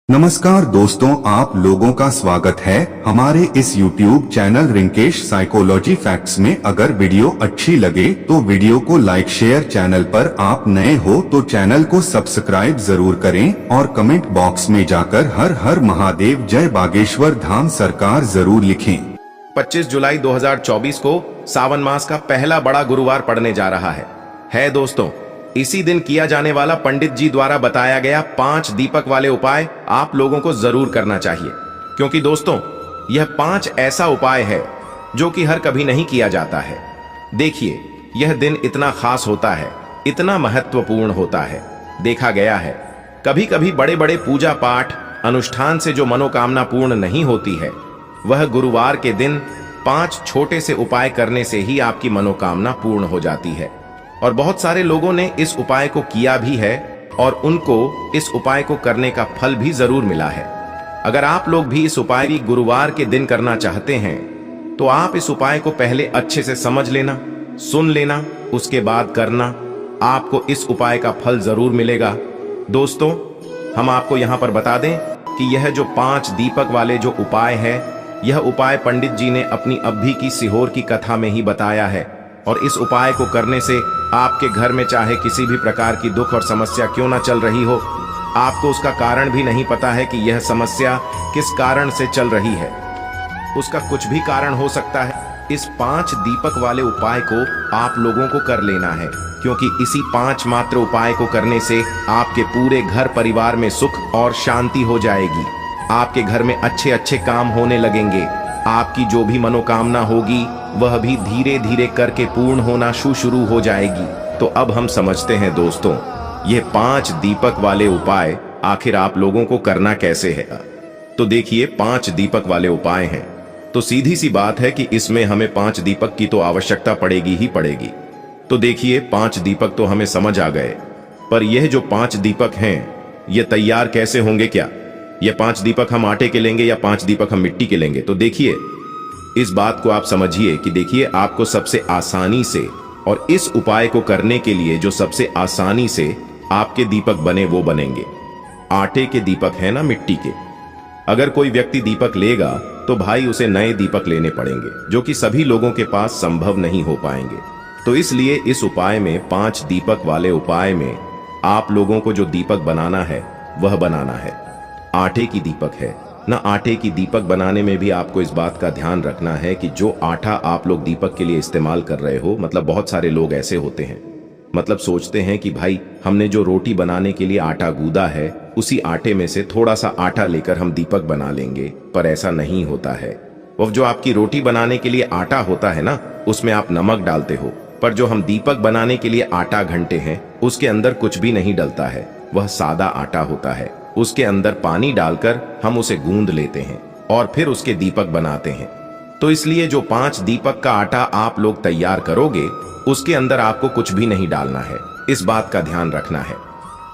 नमस्कार दोस्तों, आप लोगों का स्वागत है हमारे इस YouTube channel Rinkesh psychology facts में। अगर वीडियो अच्छी लगे तो वीडियो को लाइक शेयर, चैनल पर आप नए हो तो चैनल को सब्सक्राइब जरूर करें और कमेंट बॉक्स में जाकर हर हर महादेव जय बागेश्वर धाम सरकार जरूर लिखें। 25 जुलाई 2024 को सावन मास का पहला बड़ा गुरुवार पड़ने जा रहा है दोस्तों। इसी दिन किया जाने वाला पंडित जी द्वारा बताया गया 5 दीपक वाले उपाय आप लोगों को जरूर करना चाहिए, क्योंकि दोस्तों यह 5 ऐसा उपाय है जो कि हर कभी नहीं किया जाता है। देखिए, यह दिन इतना खास होता है, इतना महत्वपूर्ण होता है। देखा गया है कभी कभी बड़े बड़े पूजा पाठ अनुष्ठान से जो मनोकामना पूर्ण नहीं होती है, वह गुरुवार के दिन 5 छोटे से उपाय करने से ही आपकी मनोकामना पूर्ण हो जाती है। और बहुत सारे लोगों ने इस उपाय को किया भी है और उनको इस उपाय को करने का फल भी जरूर मिला है। अगर आप लोग भी इस उपाय की गुरुवार के दिन करना चाहते हैं तो आप इस उपाय को पहले अच्छे से समझ लेना, सुन लेना, उसके बाद करना। आपको इस उपाय का फल जरूर मिलेगा। दोस्तों, हम आपको यहाँ पर बता दें कि यह जो 5 दीपक वाले जो उपाय है, यह उपाय पंडित जी ने अपनी अभी की सीहोर की कथा में ही बताया है। और इस उपाय को करने से आपके घर में चाहे किसी भी प्रकार की दुख और समस्या क्यों ना चल रही हो, आपको उसका कारण भी नहीं पता है कि यह समस्या किस कारण से चल रही है, उसका कुछ भी कारण हो सकता है। इस 5 दीपक वाले उपाय को आप लोगों को कर लेना है, क्योंकि इसी 5 मात्र उपाय को करने से आपके पूरे घर परिवार में सुख और शांति हो जाएगी। आपके घर में अच्छे अच्छे काम होने लगेंगे। आपकी जो भी मनोकामना होगी वह भी धीरे धीरे करके पूर्ण होना शुरू हो जाएगी। तो अब हम समझते हैं दोस्तों, ये 5 दीपक वाले उपाय आखिर आप लोगों को करना कैसे है। तो देखिए, 5 दीपक वाले उपाय हैं, तो सीधी सी बात है कि इसमें हमें 5 दीपक की तो आवश्यकता पड़ेगी ही पड़ेगी। तो देखिए, 5 दीपक तो हमें समझ आ गए, पर यह जो 5 दीपक हैं, ये तैयार कैसे होंगे क्या? ये 5 दीपक हम आटे के लेंगे या 5 दीपक हम मिट्टी के लेंगे? तो देखिए, इस बात को आप समझिए कि देखिए, आपको सबसे आसानी से और इस उपाय को करने के लिए जो सबसे आसानी से आपके दीपक बने वो बनेंगे आटे के दीपक, है ना, मिट्टी के। अगर कोई व्यक्ति दीपक लेगा तो भाई उसे नए दीपक लेने पड़ेंगे, जो कि सभी लोगों के पास संभव नहीं हो पाएंगे। तो इसलिए इस उपाय में 5 दीपक वाले उपाय में आप लोगों को जो दीपक बनाना है वह बनाना है आटे की दीपक है ना। आटे की दीपक बनाने में भी आपको इस बात का ध्यान रखना है कि जो आटा आप लोग दीपक के लिए इस्तेमाल कर रहे हो, मतलब बहुत सारे लोग ऐसे होते हैं, मतलब सोचते हैं कि भाई हमने जो रोटी बनाने के लिए आटा गूंदा है, उसी आटे में से थोड़ा सा आटा लेकर हम दीपक बना लेंगे, पर ऐसा नहीं होता है। वह जो आपकी रोटी बनाने के लिए आटा होता है ना, उसमें आप नमक डालते हो, पर जो हम दीपक बनाने के लिए आटा घंटे हैं, उसके अंदर कुछ भी नहीं डलता है, वह सादा आटा होता है। उसके अंदर पानी डालकर हम उसे गूंद लेते हैं और फिर उसके दीपक बनाते हैं। तो इसलिए जो 5 दीपक का आटा आप लोग तैयार करोगे, उसके अंदर आपको कुछ भी नहीं डालना है, इस बात का ध्यान रखना है।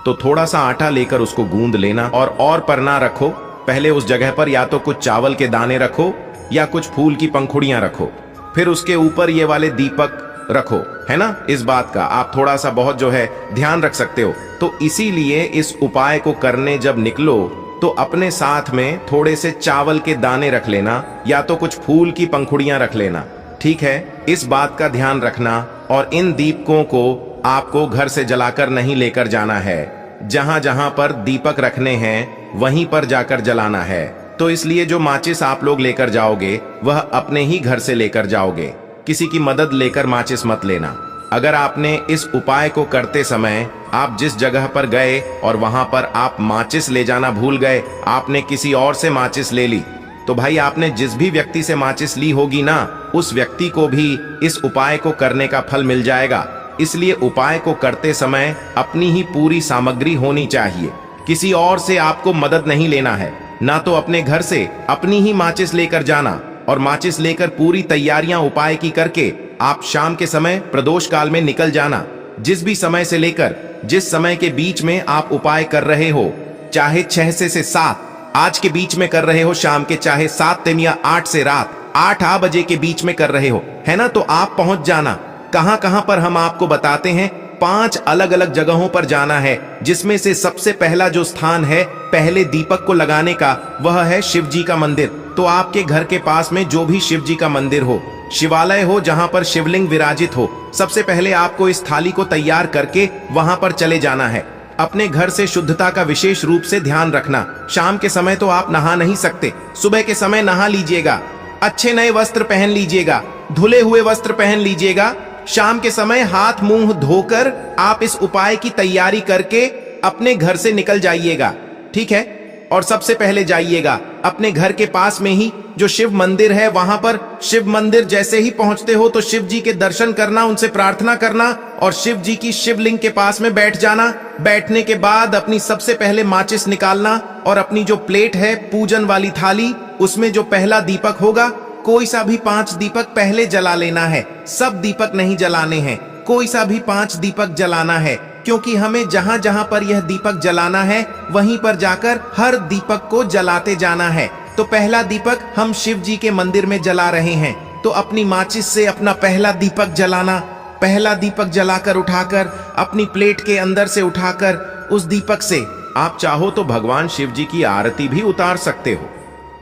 तो थोड़ा सा आटा लेकर उसको गूंद लेना और पर ना रखो। पहले उस जगह पर या तो कुछ चावल के दाने रखो या कुछ फूल की पंखुड़ियां रखो, फिर उसके ऊपर ये वाले दीपक रखो, है ना। इस बात का आप थोड़ा सा बहुत जो है ध्यान रख सकते हो। तो इसीलिए इस उपाय को करने जब निकलो तो अपने साथ में थोड़े से चावल के दाने रख लेना या तो कुछ फूल की पंखुड़ियां रख लेना, ठीक है। इस बात का ध्यान रखना। और इन दीपकों को आपको घर से जलाकर नहीं लेकर जाना है, जहां जहां पर दीपक रखने हैं वहीं पर जाकर जलाना है। तो इसलिए जो माचिस आप लोग लेकर जाओगे वह अपने ही घर से लेकर जाओगे, किसी की मदद लेकर माचिस मत लेना। अगर आपने इस उपाय को करते समय आप जिस जगह पर गए और वहां पर आप माचिस ले जाना भूल गए, आपने किसी और से माचिस ले ली, तो भाई आपने जिस भी व्यक्ति से माचिस ली होगी ना, उस व्यक्ति को भी इस उपाय को करने का फल मिल जाएगा। इसलिए उपाय को करते समय अपनी ही पूरी सामग्री होनी चाहिए, किसी और से आपको मदद नहीं लेना है। ना तो अपने घर से अपनी ही माचिस लेकर जाना और माचिस लेकर पूरी तैयारियां उपाय की करके आप शाम के समय प्रदोष काल में निकल जाना। जिस भी समय से लेकर जिस समय के बीच में आप उपाय कर रहे हो, चाहे 6 से 7 आज के बीच में कर रहे हो शाम के, चाहे 7 दिन या 8 से रात 8 बजे के बीच में कर रहे हो, है ना, तो आप पहुंच जाना। कहां कहां पर हम आपको बताते हैं 5 अलग अलग जगहों पर जाना है, जिसमें से सबसे पहला जो स्थान है पहले दीपक को लगाने का, वह है शिव जी का मंदिर। तो आपके घर के पास में जो भी शिव जी का मंदिर हो, शिवालय हो, जहां पर शिवलिंग विराजित हो, सबसे पहले आपको इस थाली को तैयार करके वहां पर चले जाना है। अपने घर से शुद्धता का विशेष रूप से ध्यान रखना। शाम के समय तो आप नहा नहीं सकते, सुबह के समय नहा लीजिएगा, अच्छे नए वस्त्र पहन लीजिएगा, धुले हुए वस्त्र पहन लीजिएगा। शाम के समय हाथ मुंह धोकर आप इस उपाय की तैयारी करके अपने घर से निकल जाइएगा, ठीक है। और सबसे पहले जाइएगा अपने घर के पास में ही जो शिव मंदिर है, वहां पर शिव मंदिर जैसे ही पहुंचते हो तो शिव जी के दर्शन करना, उनसे प्रार्थना करना और शिव जी की शिवलिंग के पास में बैठ जाना। बैठने के बाद अपनी सबसे पहले माचिस निकालना और अपनी जो प्लेट है, पूजन वाली थाली, उसमें जो पहला दीपक होगा, कोई सा भी 5 दीपक पहले जला लेना है। सब दीपक नहीं जलाने हैं, कोई सा भी 5 दीपक जलाना है, क्योंकि हमें जहां जहां पर यह दीपक जलाना है वहीं पर जाकर हर दीपक को जलाते जाना है। तो पहला दीपक हम शिव जी के मंदिर में जला रहे हैं, तो अपनी माचिस से अपना पहला दीपक जलाना। पहला दीपक जलाकर उठाकर अपनी प्लेट के अंदर से उठाकर उस दीपक से आप चाहो तो भगवान शिव जी की आरती भी उतार सकते हो,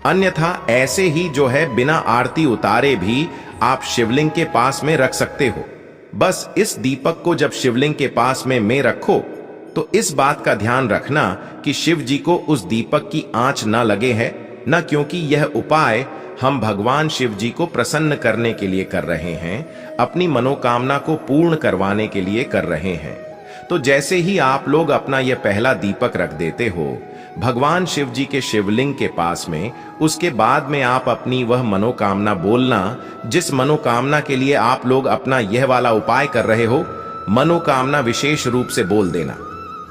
अन्यथा ऐसे ही जो है बिना आरती उतारे भी आप शिवलिंग के पास में रख सकते हो। बस इस दीपक को जब शिवलिंग के पास में रखो तो इस बात का ध्यान रखना कि शिव जी को उस दीपक की आंच ना लगे है, न, क्योंकि यह उपाय हम भगवान शिव जी को प्रसन्न करने के लिए कर रहे हैं, अपनी मनोकामना को पूर्ण करवाने के लिए कर रहे हैं। तो जैसे ही आप लोग अपना यह पहला दीपक रख देते हो भगवान शिव जी के शिवलिंग के पास में, उसके बाद में आप अपनी वह मनोकामना बोलना जिस मनोकामना के लिए आप लोग अपना यह वाला उपाय कर रहे हो। मनोकामना विशेष रूप से बोल देना,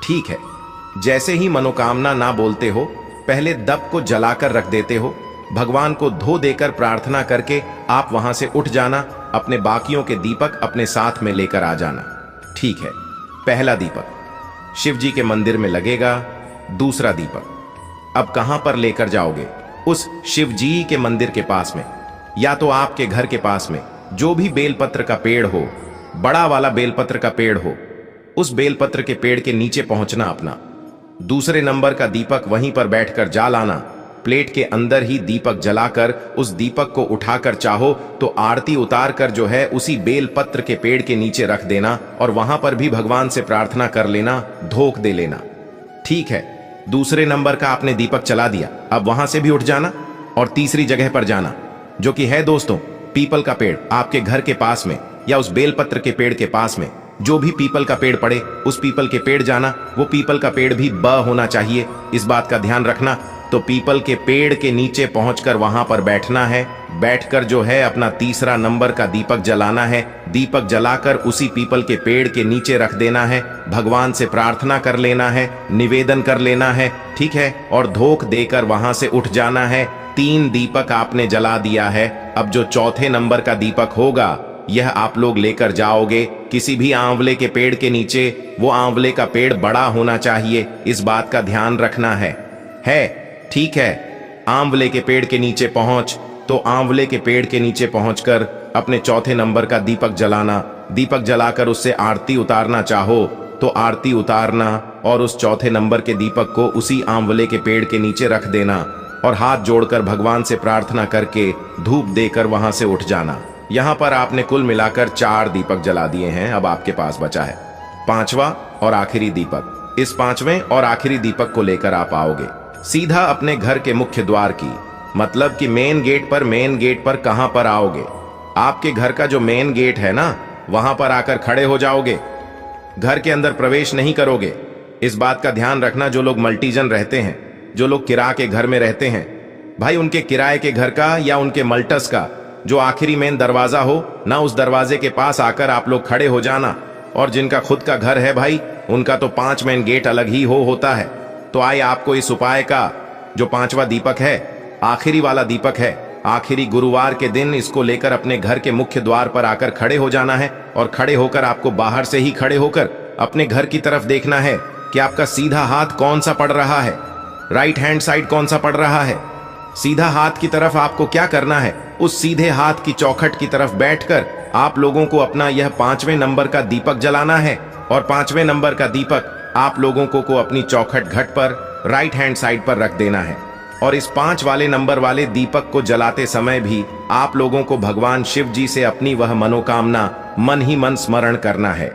ठीक है। जैसे ही मनोकामना ना बोलते हो, पहले दब को जलाकर रख देते हो, भगवान को धो देकर प्रार्थना करके आप वहां से उठ जाना, अपने बाकियों के दीपक अपने साथ में लेकर आ जाना, ठीक है। पहला दीपक शिव जी के मंदिर में लगेगा। दूसरा दीपक अब कहां पर लेकर जाओगे? उस शिव जी के मंदिर के पास में, या तो आपके घर के पास में जो भी बेलपत्र का पेड़ हो, बड़ा वाला बेलपत्र का पेड़ हो, उस बेलपत्र के पेड़ के नीचे पहुंचना अपना। दूसरे नंबर का दीपक वहीं पर बैठकर जा लाना। प्लेट के अंदर ही दीपक जलाकर उस दीपक को उठाकर चाहो तो आरती उतार कर जो है उसी बेलपत्र के पेड़ के नीचे रख देना और वहां पर भी भगवान से प्रार्थना कर लेना, धोख दे लेना, ठीक है। दूसरे नंबर का आपने दीपक चला दिया, अब वहां से भी उठ जाना और तीसरी जगह पर जाना, जो कि है दोस्तों पीपल का पेड़ आपके घर के पास में, या उस बेलपत्र के पेड़ के पास में जो भी पीपल का पेड़ पड़े, उस पीपल के पेड़ जाना। वो पीपल का पेड़ भी ब होना चाहिए, इस बात का ध्यान रखना। तो पीपल के पेड़ के नीचे पहुंचकर वहां पर बैठना है। बैठकर जो है अपना तीसरा नंबर का दीपक जलाना है। दीपक जलाकर उसी पीपल के पेड़ के नीचे रख देना है, भगवान से प्रार्थना कर लेना है, निवेदन कर लेना है, ठीक है, और धोख देकर वहां से उठ जाना है। 3 दीपक आपने जला दिया है। अब जो चौथे नंबर का दीपक होगा यह आप लोग लेकर जाओगे किसी भी आंवले के पेड़ के नीचे। वो आंवले का पेड़ बड़ा होना चाहिए, इस बात का ध्यान रखना है, ठीक है। आंवले के पेड़ के नीचे पहुंच, तो आंवले के पेड़ के नीचे पहुंचकर अपने चौथे नंबर का दीपक जलाना। दीपक जलाकर उससे आरती उतारना चाहो तो आरती उतारना और उस चौथे नंबर के दीपक को उसी आंवले के पेड़ के नीचे रख देना और हाथ जोड़कर भगवान से प्रार्थना करके धूप देकर वहां से उठ जाना। यहां पर आपने कुल मिलाकर 4 दीपक जला दिए हैं। अब आपके पास बचा है 5वां और आखिरी दीपक। इस 5वें और आखिरी दीपक को लेकर आप आओगे सीधा अपने घर के मुख्य द्वार की, मतलब कि मेन गेट पर कहां पर आओगे? आपके घर का जो मेन गेट है ना, वहां पर आकर खड़े हो जाओगे। घर के अंदर प्रवेश नहीं करोगे। इस बात का ध्यान रखना, जो लोग मल्टीजन रहते हैं, जो लोग किराए के घर में रहते हैं, भाई उनके किराए के घर का या उनके मल्टस का जो आखिरी मेन दरवाजा हो ना, उस दरवाजे के पास आकर आप लोग खड़े हो जाना। और जिनका खुद का घर है भाई, उनका तो 5 मेन गेट अलग ही होता है। तो आइए आपको इस उपाय का जो 5वां दीपक है, आखिरी वाला दीपक है, आखिरी गुरुवार के दिन इसको लेकर अपने घर के मुख्य द्वार पर आकर खड़े हो जाना है। और खड़े होकर आपको बाहर से ही खड़े होकर अपने घर की तरफ देखना है कि आपका सीधा हाथ कौन सा पड़ रहा है, राइट हैंड साइड कौन सा पड़ रहा है। सीधा हाथ की तरफ आपको क्या करना है, उस सीधे हाथ की चौखट की तरफ बैठकर आप लोगों को अपना यह 5वें नंबर का दीपक जलाना है। और 5वें नंबर का दीपक आप लोगों को अपनी चौखट घट पर राइट हैंड साइड पर रख देना है। और इस 5 वाले नंबर वाले दीपक को जलाते समय भी आप लोगों को भगवान शिव जी से अपनी वह मनोकामना मन ही मन स्मरण करना है,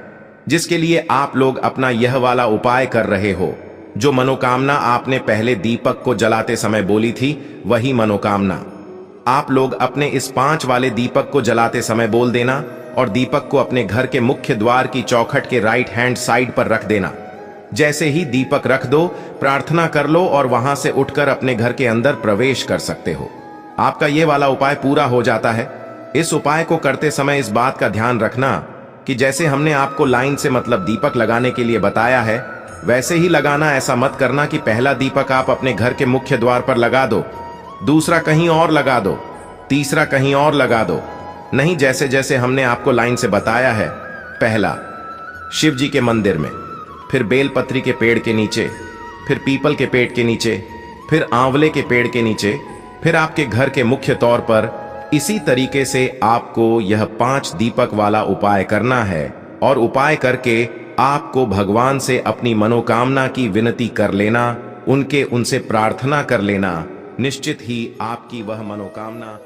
जिसके लिए आप लोग अपना यह वाला उपाय कर रहे हो। जो मनोकामना आपने पहले दीपक को जलाते समय बोली थी, वही मनोकामना आप लोग अपने इस 5 वाले दीपक को जलाते समय बोल देना और दीपक को अपने घर के मुख्य द्वार की चौखट के राइट हैंड साइड पर रख देना। जैसे ही दीपक रख दो, प्रार्थना कर लो और वहां से उठकर अपने घर के अंदर प्रवेश कर सकते हो। आपका ये वाला उपाय पूरा हो जाता है। इस उपाय को करते समय इस बात का ध्यान रखना कि जैसे हमने आपको लाइन से मतलब दीपक लगाने के लिए बताया है, वैसे ही लगाना। ऐसा मत करना कि पहला दीपक आप अपने घर के मुख्य द्वार पर लगा दो, दूसरा कहीं और लगा दो, तीसरा कहीं और लगा दो। नहीं, जैसे जैसे हमने आपको लाइन से बताया है, पहला शिव जी के मंदिर में, फिर बेलपत्री के पेड़ के नीचे, फिर पीपल के पेड़ के नीचे, फिर आंवले के पेड़ के नीचे, फिर आपके घर के मुख्य तौर पर। इसी तरीके से आपको यह 5 दीपक वाला उपाय करना है और उपाय करके आपको भगवान से अपनी मनोकामना की विनती कर लेना, उनसे प्रार्थना कर लेना। निश्चित ही आपकी वह मनोकामना